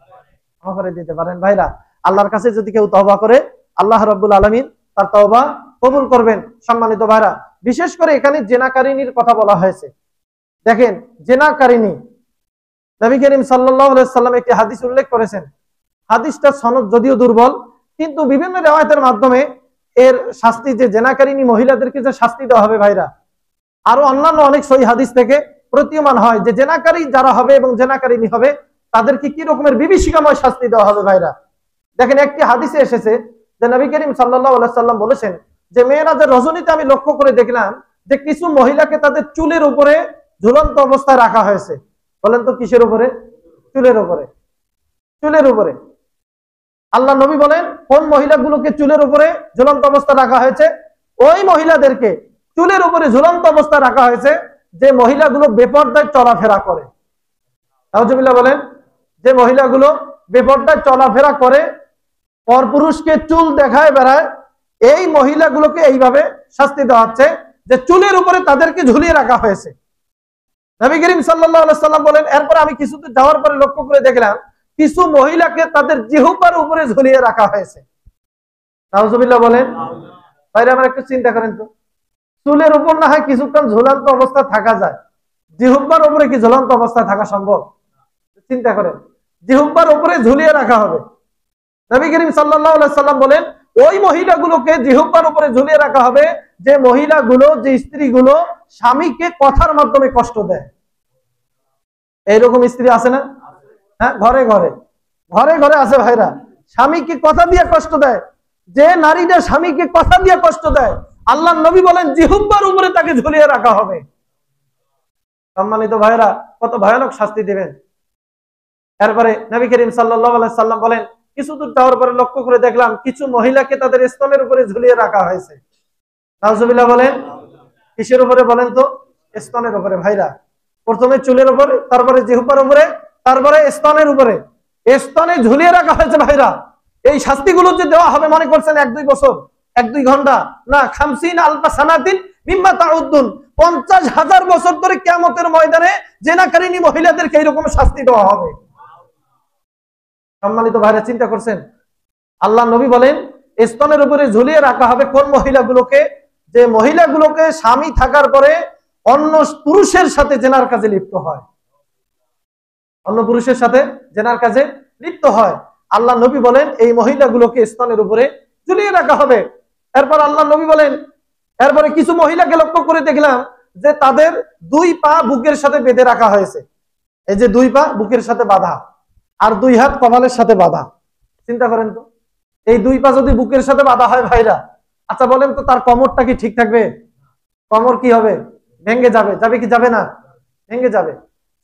ক্ষমা করে দিতে পারেন। ভাইরা, আল্লাহর কাছে যদি কেউ তওবা করে, আল্লাহ রাব্বুল আলামিন তার তওবা কবুল করবেন। সম্মানিত ভাইরা, বিশেষ করে এখানে জেনাকারিনীর কথা বলা হয়েছে। দেখেন, জেনাকারিনী, নবী করিম সাল্লাল্লাহু আলাইহি সাল্লাম একটি হাদিস উল্লেখ করেছেন। হাদিসটার সনদ যদিও দুর্বল, কিন্তু বিভিন্ন রিওয়ায়াতের মাধ্যমে এর শাস্তি, যে জেনাকারিনী মহিলাদেরকে যে শাস্তি দেওয়া হবে ভাইরা, আরো অন্যান্য অনেক সহিহ হাদিস থেকে প্রতীয়মান হয় যে জেনাকারী যারা হবে এবং জেনাকারিনী হবে তাদেরকে কি রকমের বিভীষিকাময় শাস্তি দেওয়া হবে ভাইরা। দেখেন, একটি হাদিসে এসেছে যে নবী করিম সাল্লাল্লাহু আলাইহি সাল্লাম বলেছেন যে মেয়েরাজের রজনীতে আমি লক্ষ্য করে দেখলাম যে কিছু মহিলাকে তাদের চুলের উপরে ঝুলন্ত অবস্থায় রাখা হয়েছে। বলেন তো কিসের উপরে? চুলের উপরে। চুলের উপরে। আল্লাহ নবী বলেন কোন মহিলাগুলোকে চুলের উপরে ঝুলন্ত অবস্থায় রাখা হয়েছে? ওই মহিলাদেরকে চুলের উপরে ঝুলন্ত অবস্থায় রাখা হয়েছে যে মহিলাগুলো বেপরদায় চলাফেরা করে। নাউজুবিল্লাহ বলেন। যে মহিলাগুলো বেপরদায় চলাফেরা করে, পরপুরুষকে চুল দেখায় বেড়ায়, এই মহিলাগুলোকে এইভাবে শাস্তি দেওয়া হচ্ছে যে চুলের উপরে তাদেরকে ঝুলিয়ে রাখা হয়েছে। নবী করিম সাল্লাল্লাহু আলাইহি সাল্লাম বলেন এরপর আমি কিছুদূর যাওয়ার পরে লক্ষ্য করে দেখলাম কিছু মহিলাকে তাদের জিহ্বার উপরে ঝুলিয়ে রাখা হয়েছে। নাউজুবিল্লাহ বলেন। ভাইরা, আমার একটু চিন্তা করেন তো, চুলের উপর না হয় কিছুক্ষণ ঝুলন্ত অবস্থা থাকা যায়, জিহ্বার উপরে কি ঝুলন্ত অবস্থায় থাকা সম্ভব? চিন্তা করেন, জিহ্বার উপরে ঝুলিয়ে রাখা হবে। নবী করিম সাল্লাল্লাহু আলাইহি সাল্লাম বলেন ওই মহিলাগুলোকে জিহ্বার উপরে ঝুলিয়ে রাখা হবে যে মহিলাগুলো, যে স্ত্রীগুলো স্বামীকে কথার মাধ্যমে কষ্ট দেয়। এইরকম স্ত্রী আছে না? হ্যাঁ, ঘরে ঘরে ঘরে ঘরে আছে ভাইরা। স্বামীকে কথা দিয়ে কষ্ট দেয়। যে নারীরা স্বামীকে কথা দিয়ে কষ্ট দেয়, আল্লাহ নবী বলেন জিহ্বার উপরে তাকে ঝুলিয়ে রাখা হবে। সম্মানিত ভাইরা, কত ভয়ানক শাস্তি দিবেন। এরপরে নবী করিম সাল্লাল্লাহু আলাইহি সাল্লাম বলেন কিছু দূর যাওয়ার পরে লক্ষ্য করে দেখলাম কিছু মহিলাকে তাদের স্তনের উপরে ঝুলিয়ে রাখা হয়েছে। নাউজুবিল্লাহ বলেন। কিসের উপরে বলেন তো? স্তনের উপরে। ভাইরা, প্রথমে চুলের উপরে, তারপরে জিহ্বার উপরে, তারপরে স্তনের উপরে, স্তনে ঝুলিয়ে রাখা হয়েছে ভাইরা। এই শাস্তিগুলো যে দেওয়া হবে মনে করছেন 1-2 বছর, 1-2 ঘন্টা না, 50 আলফা সানাতিন মিম্মা তাউদ্দুন, 50,000 বছর ধরে কিয়ামতের ময়দানে জেনাকারিনী মহিলাদেরকে এইরকম শাস্তি দেওয়া হবে। সম্মানিত ভাইরা, চিন্তা করছেন? আল্লাহ নবী বলেন স্তনের উপরে ঝুলিয়ে রাখা হবে কোন মহিলাগুলোকে? যে মহিলাগুলোকে স্বামী থাকার পরে অন্য পুরুষের সাথে জেনার কাজে লিপ্ত হয়, অন্য পুরুষের সাথে জেনার কাজে লিপ্ত হয়। আল্লাহ নবী বলেন এই মহিলাগুলোকে স্তনের উপরে ঝুলিয়ে রাখা হবে। এরপর আল্লাহ নবী বলেন, এরপরে কিছু মহিলাকে লক্ষ্য করে দেখলাম যে তাদের 2 পা বুকের সাথে বেঁধে রাখা হয়েছে। এই যে 2 পা বুকের সাথে বাঁধা, আর 2 হাত কপালের সাথে বাঁধা। চিন্তা করেন তো, এই 2 পা যদি বুকের সাথে বাঁধা হয় ভাইরা, আচ্ছা বলেন তো তার কোমরটা কি ঠিক থাকবে? কোমর কি হবে? ভেঙে যাবে। যাবে কি যাবে না? ভেঙে যাবে।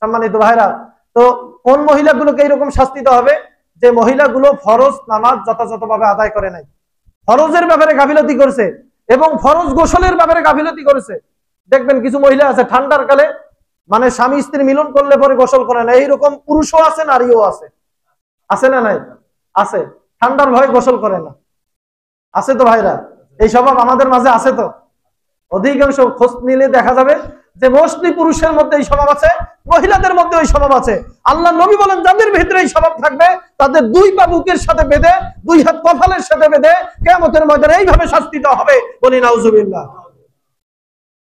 সম্মানিত ভাইরা, তো কোন মহিলাগুলোকে এরকম শাস্তি দেওয়া হবে? যে মহিলাগুলো ফরজ নামাজ যথাযথভাবে আদায় করে নাই, ফরজের ব্যাপারে গাফিলতি করছে এবং ফরজ গোসলের ব্যাপারে গাফিলতি করেছে। দেখবেন কিছু মহিলা আছে ঠান্ডার কালে মানে স্বামী স্ত্রী মিলন করলে পরে গোসল করে না, এইরকম পুরুষও আছে নারীও আছে। আছে না নাই? আছে। ঠান্ডার ভয়ে গোসল করে না, আছে তো ভাইরা? এই স্বভাব আমাদের মাঝে আছে তো। অধিকাংশ খোঁজ নিলে দেখা যাবে যে মোস্টলি পুরুষের মধ্যে এই স্বভাব আছে, মহিলাদের মধ্যে ওই স্বভাব আছে। আল্লাহ নবী বলেন যাদের ভিতরে এই স্বভাব থাকবে তাদের 2 পা বুকের সাথে বেঁধে, 2 হাত কপালের সাথে বেঁধে কিয়ামতের ময়দানে এইভাবে শাস্তি দেওয়া হবে। বলি নাউজুবিল্লাহ।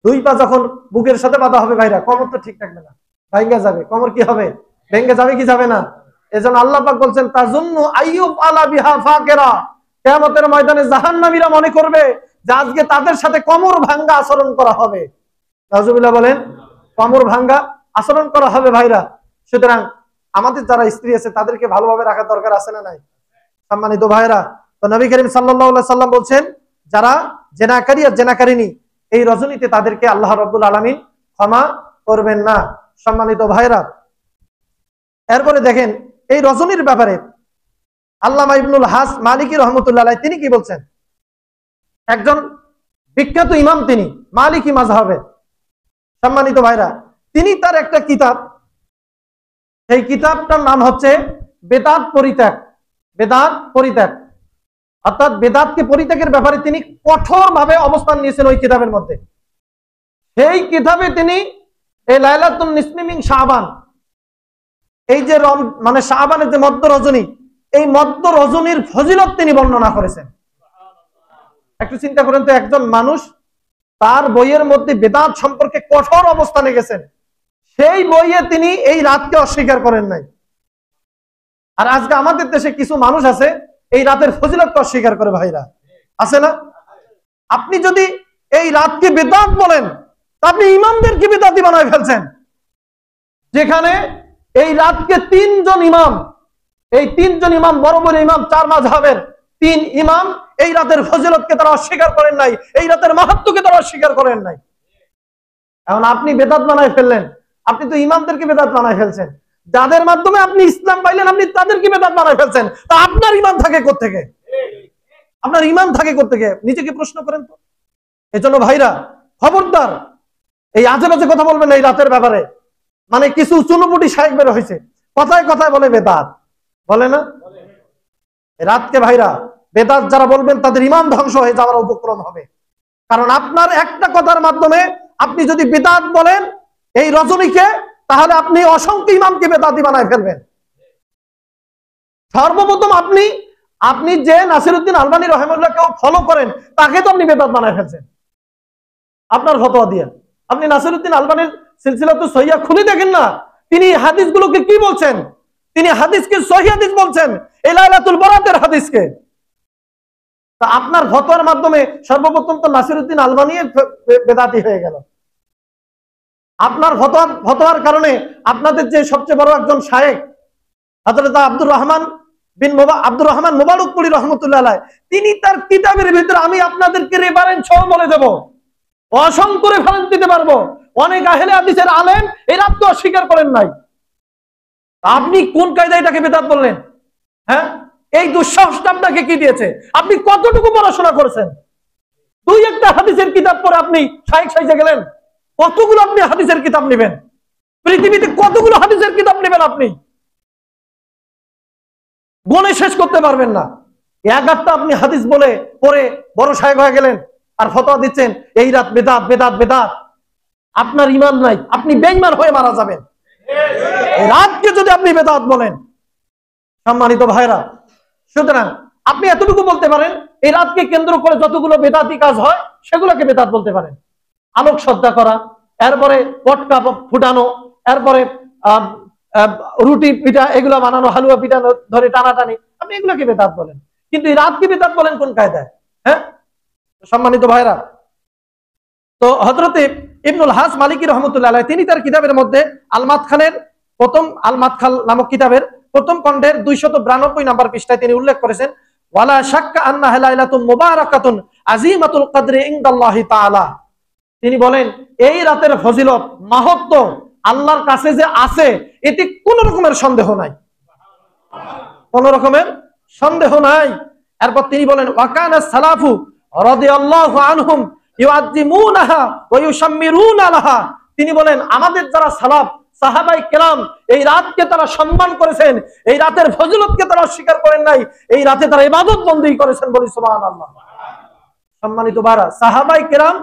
2 পা যখন বুকের সাথে বাঁধা হবে ভাইরা, কোমর তো ঠিক থাকবে না, ভেঙে যাবে। কোমর কি হবে? ভেঙে যাবে কি যাবে না? এজন্য আল্লাহ পাক বলছেন তাজুন্নু আইয়ুব আলা বিহা ফাকিরা, কিয়ামতের ময়দানে জাহান্নামীরা মনে করবে যে আজকে তাদের সাথে কোমর ভাঙ্গা আচরণ করা হবে। নাউজুবিল্লাহ বলেন, কোমর ভাঙ্গা আচরণ করা হবে ভাইরা। সুতরাং আমাদের যারা স্ত্রী আছে তাদেরকে ভালোভাবে রাখার দরকার আছে না নাই? সম্মানিত ভাইরা, তো নবী করিম সাল্লাল্লাহু আলাইহি সাল্লাম বলছেন যারা জেনাকারী আর জেনাকারিনী এই রজনীতে তাদেরকে আল্লাহ রাব্বুল আলামিন ক্ষমা করবেন না। সম্মানিত ভাইরা, এরপরে দেখেন এই রজনীর ব্যাপারে আল্লামা ইবনুল হাস মালিকি রহমতুল্লাহ আলাইহি তিনি কি বলছেন? একজন বিখ্যাত ইমাম, তিনি মালিকি মাযহাবের। সম্মানিত ভাইরা, তিনি তার একটা কিতাব, সেই কিতাবটার নাম হচ্ছে বেদাত পরিত্যাগ। বেদাত পরিত্যাগ অর্থাৎ বেদাতকে পরিত্যাগের ব্যাপারে তিনি কঠোরভাবে অবস্থান নিয়েছেন ওই কিতাবের মধ্যে। সেই কিতাবে তিনি এই লাইলাতুন নিসফি মিন শাবান, এই যে মানে শাবানের যে মধ্য রজনী, এই মধ্য রজনীর ফজিলত তিনি বর্ণনা করেছেন। একটু চিন্তা করেন তো, একজন মানুষ তার বইয়ের মধ্যে বেদাত সম্পর্কে কঠোর অবস্থানে গেছেন, সেই বইয়ে তিনি এই রাতকে অস্বীকার করেন নাই। আর আজকে আমাদের দেশে কিছু মানুষ আছে এই রাতের ফজিলতকে অস্বীকার করে ভাইরা, আছে না? আপনি যদি এই রাতকে বেদাত বলেন তা আপনি ইমামদেরকে বেদাতি বানায় ফেলছেন। যেখানে এই রাতকে 3 জন ইমাম, এই 3 জন ইমাম বড় বড় ইমাম 4 মাযহাবের 3 ইমাম এই রাতের ফজিলতকে তারা অস্বীকার করেন নাই, এই রাতের মাহাত্ম্যকে তারা অস্বীকার করেন নাই। এখন আপনি বেদাত বানায় ফেললেন, আপনি তো ইমামদেরকে বেদাত বানায় ফেলছেন। যাদের মাধ্যমে আপনি ইসলাম পাইলেন আপনি তাদেরকে বেদাত বানায় ফেলছেন। তা আপনার ঈমান থাকে কোত্থেকে? আপনার ঈমান থাকে কোত্থেকে? নিজেকে প্রশ্ন করেন তো। এজন্য ভাইরা খবরদার এই আজে বাজে কথা বলবেন এই রাতের ব্যাপারে। মানে কিছু চুনুপুটি শাইখ বের হয়েছে, কথায় কথায় বলে বেদাত, বলে না? রাতকে ভাইরা বেদাত যারা বলবেন তাদের ঈমান ধ্বংস হয়ে যাওয়ার উপক্রম হবে। কারণ আপনার একটা কথার মাধ্যমে আপনি যদি বেদাত বলেন এই রজনীকে, তাহলে আপনি অসংখ্য ইমামকে বেদাতি বানায় ফেলবেন। সর্বপ্রথম আপনি যে নাসিরউদ্দিন আলবানী রাহিমাহুল্লাহকে ফলো করেন তাকে তো আপনি বেদাত বানায় ফেলছেন আপনার ফতোয়া দিয়ে। আপনি নাসিরউদ্দিন আলবানীর সিলসিলাতু সহিহা খুলে দেখেন না, তিনি হাদিসগুলোকে কি বলছেন? তিনি হাদিসকে সহিহ হাদিস বলছেন, এই লাইলাতুল বরাতের হাদিসকে। তা আপনার ফতোয়ার মাধ্যমে সর্বপ্রথম তো নাসিরউদ্দিন আলবানী বেদাতি হয়ে গেল। আপনার ফতোয়ার কারণে আপনাদের যে সবচেয়ে বড় একজন শায়েখ হযরত আব্দুর রহমান মুবারকপুরী রহমতুল্লাহ আলাইহি, তিনি তার কিতাবের ভিতরে, আমি আপনাদেরকে রেফারেন্স সহ বলে দেব, অসংখ্য রেফারেন্স দিতে পারবো, অনেক আহলে হাদিসের আলেম এই রাতকে অস্বীকার করেন নাই। আপনি কোন কায়দায় এটাকে বেদাত বললেন? হ্যাঁ, এই দুঃসাহসটা আপনাকে কি দিয়েছে? আপনি কতটুকু পড়াশোনা করেছেন? 2-1টা হাদিসের কিতাব পড়ে আপনি শায়েখ সাইজে গেলেন? কতগুলো আপনি হাদিসের কিতাব নেবেন? পৃথিবীতে কতগুলো হাদিসের কিতাব নেবেন আপনি? গণে শেষ করতে পারবেন না। এক আটটা আপনি হাদিস বলে পরে বড় শায়েখ হয়ে গেলেন আর ফতোয়া দিচ্ছেন এই রাত বেদাত বেদাত বেদাত। আপনার ঈমান নাই, আপনি বেঈমান হয়ে মারা যাবেন এই রাতকে যদি আপনি বেদাত বলেন। সম্মানিত ভাইরা, সুতরাং আপনি এতটুকু বলতে পারেন এই রাতকে কেন্দ্র করে যতগুলো বেদাতি কাজ হয় সেগুলোকে বেদাত বলতে পারেন। আলোক সজ্জা করা, এরপরে পটকা ফুটানো, এরপরে রুটি পিঠা এগুলো বানানো, হালুয়া পিঠা ধরে টানাটানি, আপনি এগুলোকে বেদাত বলেন। কিন্তু এই রাতকে বেদাত বলেন কোন কায়দায়? হ্যাঁ, সম্মানিত ভাইরা, তো হযরতে ইবনুল হাস মালিকি রহমতুল্লাহ আলাইহি তিনি তার কিতাবের মধ্যে আল মাদখালের প্রথম আল মাদখাল নামক কিতাবের প্রথম খণ্ডের 292 নম্বর পৃষ্ঠায় তিনি উল্লেখ করেছেন, ওয়ালা শাক্কা আন্নাহা লাইলাতুন মুবারাকাতুন আযীমাতুল কদরি ইনদাল্লাহি তাআলা। তিনি বলেন এই রাতের ফজিলত মাহাত্ম্য আল্লাহর কাছে যে আছে এতে কোন রকমের সন্দেহ নাই, কোন রকমের সন্দেহ নাই। এরপর তিনি বলেন ওয়াকানা সালাফু রাদিয়াল্লাহু আনহুম ইউআযিমুনাহা ওয়া ইউশাম্মিরুনা লাহা। তিনি বলেন আমাদের যারা সালাফ সাহাবায়ে কেরাম এই রাতকে তারা সম্মান করেছেন, এই রাতের ফজিলতকে তারা স্বীকার করেন নাই, এই রাতে তারা ইবাদত বন্দেগী করেছেন, বলি সুবহানাল্লাহ। সম্মানিত ভাইরা, সাহাবায়ে কেরাম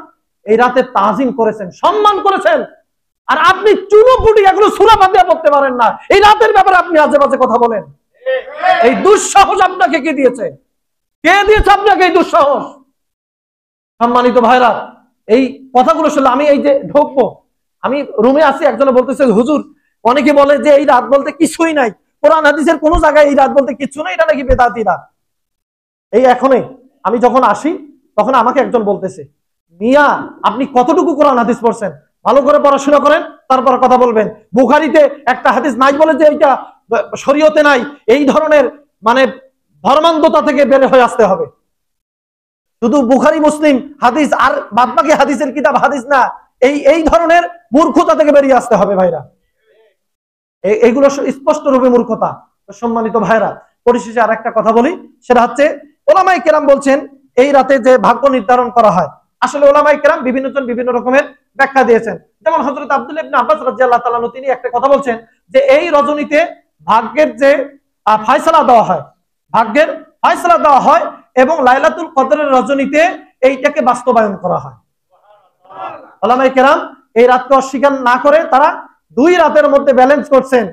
এই রাতে তাজিম করেছেন, সম্মান করেছেন, আর আপনি চুনোপুটি এগুলো সূরা ফাতিহা পড়তে পারেন না, এই রাতের ব্যাপারে আপনি আজে বাজে কথা বলেন। এই দুঃসাহস আপনাকে কে দিয়েছে? কে দিয়েছে আপনাকে এই দুঃসাহস? সম্মানিত ভাইরা, এই কথাগুলো শুনলে আমি এই যে ঢোকবো, আমি রুমে আছি, একজনে বলতেছে হুজুর অনেকে বলে যে এই রাত বলতে কিছুই নাই, কোরআন হাদিসের কোন জায়গায় এই রাত বলতে কিছু নাই, এটা নাকি বেদাতি রাত। এই এখনই আমি যখন আসি তখন আমাকে একজন বলতেছে, মিয়া আপনি কতটুকু কোরআন হাদিস পড়ছেন, ভালো করে পড়াশোনা করেন তারপর কথা বলবেন। বুখারীতে একটা হাদিস নাই বলে যে এইটা শরীয়তে নাই, এই ধরনের মানে ধর্মান্ধতা থেকে বের হয়ে আসতে হবে। শুধু বুখারী মুসলিম হাদিস আর বাদবাকি হাদিসের কিতাব হাদিস না, এই ধরনের মূর্খতা থেকে বেরিয়ে আসতে হবে ভাইরা। এইগুলো স্পষ্ট রূপে মূর্খতা। সম্মানিত ভাইরা, পরিশেষে আর একটা কথা বলি, সেটা হচ্ছে ওলামায়ে কেরাম বলছেন এই রাতে যে ভাগ্য নির্ধারণ করা হয়, আসলে ওলামায়ে কেরাম বিভিন্ন জন বিভিন্ন রকমের ব্যাখ্যা দিয়েছেন। যেমন হযরত আব্দুল্লাহ ইবনে আব্বাস রাদিয়াল্লাহু তাআলা আনহু তিনি একটা কথা বলছেন যে এই রজনীতে ভাগ্যের যে ফয়সালা দেওয়া হয়, ভাগ্যের ফয়সালা দেওয়া হয় এবং লাইলাতুল কদরের রজনীতে এইটাকে বাস্তবায়ন করা হয়। ওলামায়ে কেরাম এই রাতকে অস্বীকার না করে তারা দুই রাতের মধ্যে ব্যালেন্স করছেন।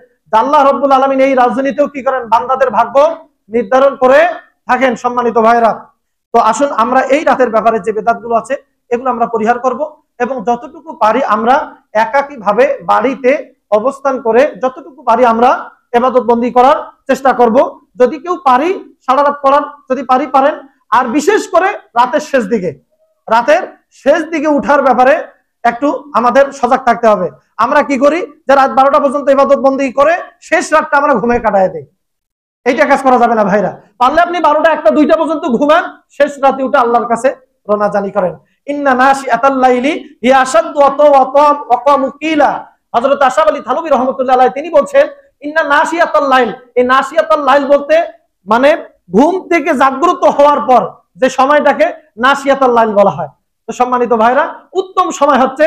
আল্লাহ রাব্বুল আলামিন এই রাজনীতিও কি করেন, বান্দাদের ভাগ্য নির্ধারণ করে থাকেন। সম্মানিত ভাইরা, তো আসুন আমরা এই রাতের ব্যাপারে যে বেদাতগুলো আছে এগুলো আমরা পরিহার করব এবং যতটুকু পারি আমরা একাকী ভাবে বাড়িতে অবস্থান করে যতটুকু পারি আমরা ইবাদত বন্দি করার চেষ্টা করব। যদি কেউ পারি সারা রাত পড়ার, যদি পারেন। আর বিশেষ করে রাতের শেষ দিকে উঠার ব্যাপারে একটু আমাদের সজাগ থাকতে হবে। আমরা কি করি যে রাত 12টা পর্যন্ত ইবাদত বন্দি করে শেষ রাতটা আমরা ঘুমে কাটায় দেই, এইটা কাজ করা যাবে না ভাইরা। পারলে আপনি 12টা 1টা 2টা পর্যন্ত ঘুমান, শেষ রাতে উঠে আল্লাহর কাছে রোনাজানি করেন। ইন্না নাশিআতাল লাইলি হিয়া আশাদ্দু ওয়াকামু কিলা। হযরত আশরাফ আলী থানভী রাহমাতুল্লাহ আলাইহি তিনি বলছেন ইন্না নাশিআতাল লাইল, এই নাশিআতাল লাইল বলতে মানে ঘুম থেকে জাগ্রত হওয়ার পর যে সময়টাকে নাশিআতাল লাইল বলা হয়। তো সম্মানিত ভাইরা, উত্তম সময় হচ্ছে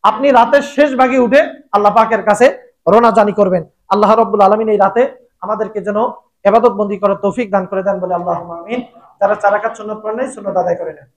আপনি রাতের শেষ ভাগে উঠে আল্লাহ পাকের কাছে রোনাজানি করবেন। আল্লাহ রাব্বুল আলামিন এই রাতে আমাদেরকে যেন ইবাদত বন্দি করার তৌফিক দান করে দেন বলে আল্লাহুম্মা আমিন। যারা 4 রাকাত সুন্নাত পড়েন সুন্নাত আদায় করে নেন।